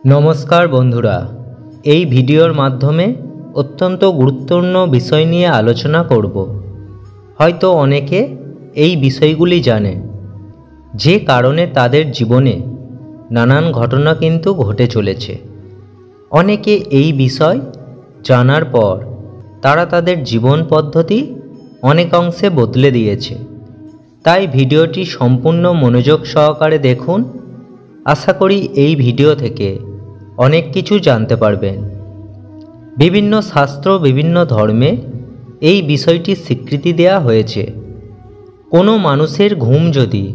নমস্কার বন্ধুরা, এই ভিডিওর মাধ্যমে অত্যন্ত গুরুত্বপূর্ণ বিষয় নিয়ে আলোচনা করব। হয়তো অনেকে এই বিষয়গুলি জানেন, যে কারণে তাদের জীবনে নানান ঘটনা কিন্তু ঘটে চলেছে। অনেকে এই বিষয় জানার পর তারা তাদের জীবন পদ্ধতি অনেক অংশে বদলে দিয়েছে। তাই ভিডিওটি সম্পূর্ণ মনোযোগ সহকারে দেখুন। আশা করি এই ভিডিও থেকে অনেক কিছু জানতে পারবেন। বিভিন্ন শাস্ত্র, বিভিন্ন ধর্মে এই বিষয়টি স্বীকৃতি দেওয়া হয়েছে। কোনো মানুষের ঘুম যদি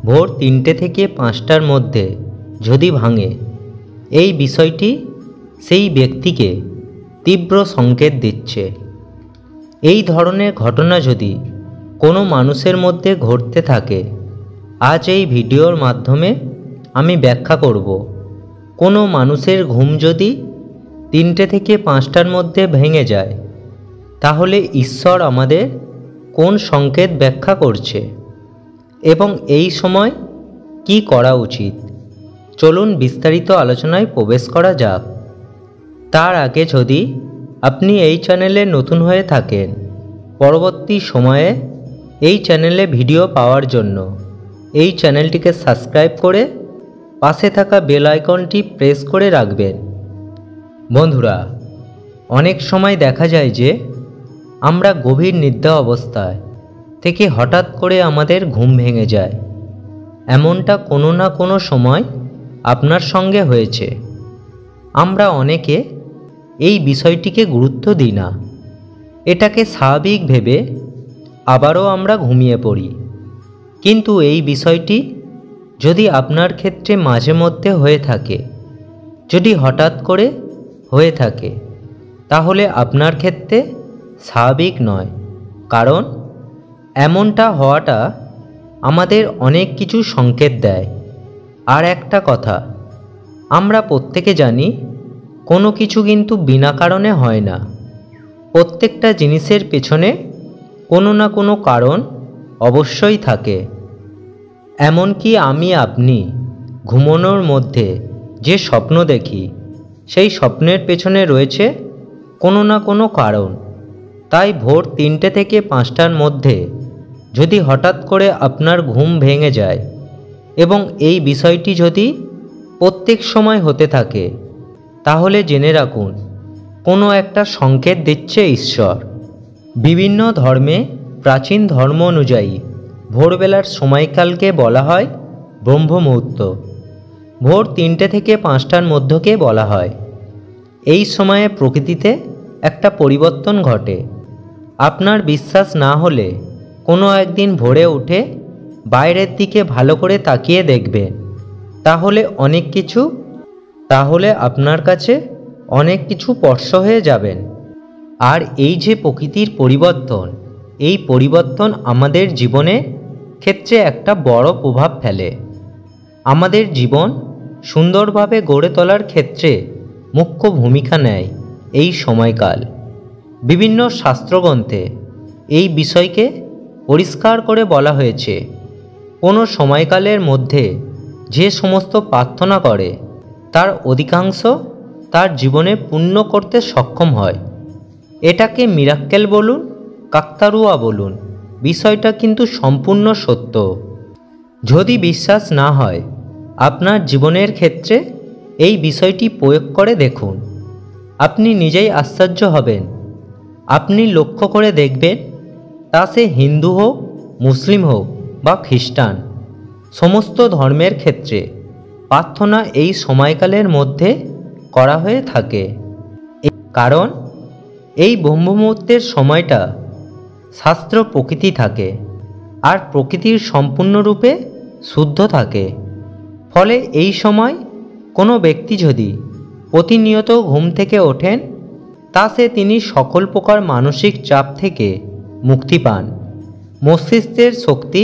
ভোর 3টে থেকে 5টার মধ্যে যদি ভাঙে, এই বিষয়টি সেই ব্যক্তিকে তীব্র সংকেত দিচ্ছে। এই ধরনের ঘটনা যদি কোনো মানুষের মধ্যে ঘটতে থাকে, আজ এই ভিডিওর মাধ্যমে আমি ব্যাখ্যা করব। কোনো মানুষের ঘুম যদি 3টে থেকে 5টার মধ্যে ভেঙে যায়, তাহলে ঈশ্বর আমাদের কোন সংকেত ব্যাখ্যা করছে এবং এই সময় কি করা উচিত। চলুন বিস্তারিত আলোচনায় প্রবেশ করা যাক। তার আগে যদি আপনি এই চ্যানেলে নতুন হয়ে থাকেন, পরবর্তী সময়ে এই চ্যানেলে ভিডিও পাওয়ার জন্য এই চ্যানেলটিকে সাবস্ক্রাইব করে পাশে থাকা বেল আইকনটি প্রেস করে রাখবেন। বন্ধুরা, অনেক সময় দেখা যায় যে আমরা গভীর নিদ্রা অবস্থায় থেকে হঠাৎ করে আমাদের ঘুম ভেঙে যায়। এমনটা কোনো না কোনো সময় আপনার সঙ্গে হয়েছে। আমরা অনেকে এই বিষয়টিকে গুরুত্ব দিই না, এটাকে স্বাভাবিক ভেবে আবারও আমরা ঘুমিয়ে পড়ি। কিন্তু এই বিষয়টি যদি আপনার ক্ষেত্রে মাঝে মধ্যে হয়ে থাকে, যদি হঠাৎ করে হয়ে থাকে, তাহলে আপনার ক্ষেত্রে স্বাভাবিক নয়। কারণ এমনটা হওয়াটা আমাদের অনেক কিছু সংকেত দেয়। আর একটা কথা, আমরা প্রত্যেকে জানি কোনো কিছু কিন্তু বিনা কারণে হয় না। প্রত্যেকটা জিনিসের পেছনে কোনো না কোনো কারণ অবশ্যই থাকে। এমনকি আপনি ঘুমানোর মধ্যে যে স্বপ্ন দেখি, সেই স্বপ্নের পেছনে রয়েছে কোনো না কোনো কারণ। তাই ভোর 3টে থেকে 5টার মধ্যে যদি হঠাৎ করে আপনার ঘুম ভেঙে যায় এবং এই বিষয়টি যদি প্রত্যেক সময় হতে থাকে, তাহলে জেনে রাখুন কোনো একটা সংকেত দিচ্ছে ঈশ্বর। বিভিন্ন ধর্মে, প্রাচীন ধর্ম অনুযায়ী ভোরবেলার সময়কালকে বলা হয় ব্রহ্ম মুহূর্ত। ভোর 3টে থেকে 5টার মধ্যকে বলা হয়। এই সময়ে প্রকৃতিতে একটা পরিবর্তন ঘটে। আপনার বিশ্বাস না হলে কোনো একদিন ভোরে উঠে বাইরের দিকে ভালো করে তাকিয়ে দেখবেন, তাহলে আপনার কাছে অনেক কিছু স্পর্শ হয়ে যাবেন। আর এই যে প্রকৃতির পরিবর্তন, এই পরিবর্তন আমাদের জীবনে ক্ষেত্রে একটা বড় প্রভাব ফেলে। আমাদের জীবন সুন্দরভাবে গড়ে তোলার ক্ষেত্রে মুখ্য ভূমিকা নেয় এই সময়কাল। বিভিন্ন শাস্ত্রগ্রন্থে এই বিষয়কে পরিষ্কার করে বলা হয়েছে। কোনো সময়কালের মধ্যে যে সমস্ত প্রার্থনা করে, তার অধিকাংশ তার জীবনে পূর্ণ করতে সক্ষম হয়। এটাকে মিরাক্কেল বলুন, কাকতারুয়া বলুন, বিষয়টা কিন্তু সম্পূর্ণ সত্য। যদি বিশ্বাস না হয়, আপনার জীবনের ক্ষেত্রে এই বিষয়টি প্রয়োগ করে দেখুন। আপনি নিজেই আশ্চর্য হবেন। আপনি লক্ষ্য করে দেখবেন, তা সে হিন্দু হোক, মুসলিম হোক বা খ্রিস্টান, সমস্ত ধর্মের ক্ষেত্রে প্রার্থনা এই সময়কালের মধ্যে করা হয়ে থাকে। কারণ এই ব্রহ্ম মুহূর্তের সময়টা শাস্ত্র প্রকৃতি থাকে, আর প্রকৃতির সম্পূর্ণরূপে শুদ্ধ থাকে। ফলে এই সময় কোনো ব্যক্তি যদি প্রতিনিয়ত ঘুম থেকে ওঠেন, তিনি সকল প্রকার মানসিক চাপ থেকে মুক্তি পান। মস্তিষ্কের শক্তি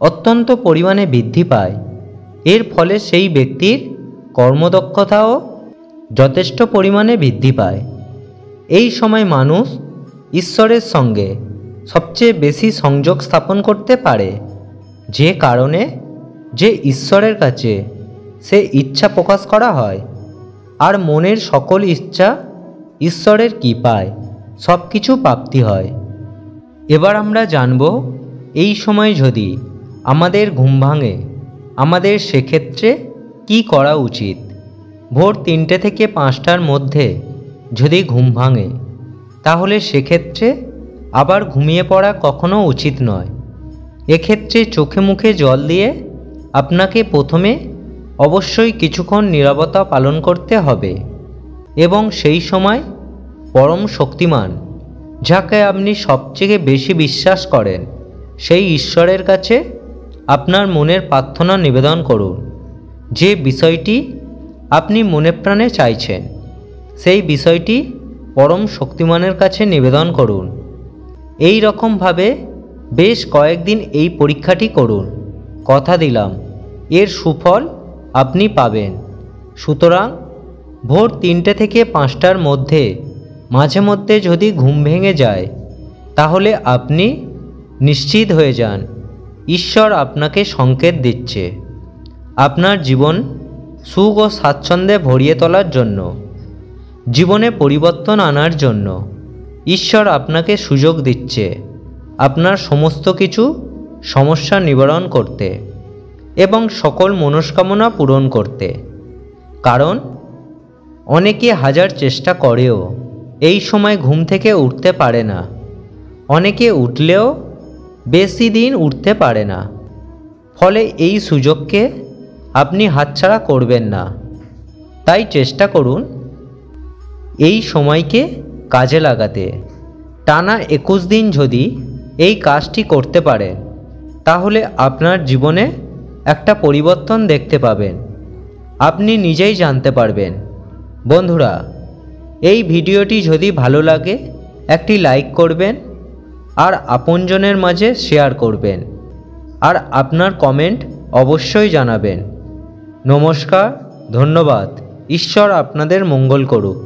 অত্যন্ত পরিমাণে বৃদ্ধি পায়। এর ফলে সেই ব্যক্তির কর্মদক্ষতাও যথেষ্ট পরিমাণে বৃদ্ধি পায়। এই সময় মানুষ ঈশ্বরের সঙ্গে সবচেয়ে বেশি সংযোগ স্থাপন করতে পারে, যে কারণে যে ঈশ্বরের কাছে সে ইচ্ছা প্রকাশ করা হয়, আর মনের সকল ইচ্ছা ঈশ্বরের কৃপায় সব কিছু প্রাপ্তি হয়। এবার আমরা জানব এই সময় যদি আমাদের ঘুম ভাঙে আমাদের সেক্ষেত্রে কি করা উচিত। ভোর 3টে থেকে 5টার মধ্যে যদি ঘুম ভাঙে তাহলে সেক্ষেত্রে আবার ঘুমিয়ে পড়া কখনো উচিত নয়। এক্ষেত্রে চোখে মুখে জল দিয়ে আপনাকে প্রথমে অবশ্যই কিছুক্ষণ নীরবতা পালন করতে হবে এবং সেই সময় পরম শক্তিমান যাকে আপনি সবচেয়ে বেশি বিশ্বাস করেন সেই ঈশ্বরের কাছে আপনার মনের প্রার্থনা নিবেদন করুন। যে বিষয়টি আপনি মনে প্রাণে চাইছেন সেই বিষয়টি পরম শক্তিমানের কাছে নিবেদন করুন। এই রকমভাবে বেশ কয়েকদিন এই পরীক্ষাটি করুন। কথা দিলাম এর সুফল আপনি পাবেন। সুতরাং ভোর 3টে থেকে 5টার মধ্যে মাঝে মধ্যে যদি ঘুম ভেঙে যায় তাহলে আপনি নিশ্চিত হয়ে যান ঈশ্বর আপনাকে সংকেত দিচ্ছে আপনার জীবন সুখ ও স্বাচ্ছন্দ্যে ভরিয়ে তোলার জন্য, জীবনে পরিবর্তন আনার জন্য ঈশ্বর আপনাকে সুযোগ দিচ্ছে আপনার সমস্ত কিছু সমস্যা নিবারণ করতে এবং সকল মনস্কামনা পূরণ করতে। কারণ অনেকে হাজার চেষ্টা করেও এই সময় ঘুম থেকে উঠতে পারে না, অনেকে উঠলেও বেশি দিন উঠতে পারে না। ফলে এই সুযোগকে আপনি হাতছাড়া করবেন না। তাই চেষ্টা করুন এই সময়কে কাজে লাগাতে। টানা 21 দিন যদি এই কাজটি করতে পারেন তাহলে আপনার জীবনে একটা পরিবর্তন দেখতে পাবেন, আপনি নিজেই জানতে পারবেন। বন্ধুরা, এই ভিডিওটি যদি ভালো লাগে একটি লাইক করবেন আর আপনজনের মাঝে শেয়ার করবেন আর আপনার কমেন্ট অবশ্যই জানাবেন। নমস্কার, ধন্যবাদ। ঈশ্বর আপনাদের মঙ্গল করুক।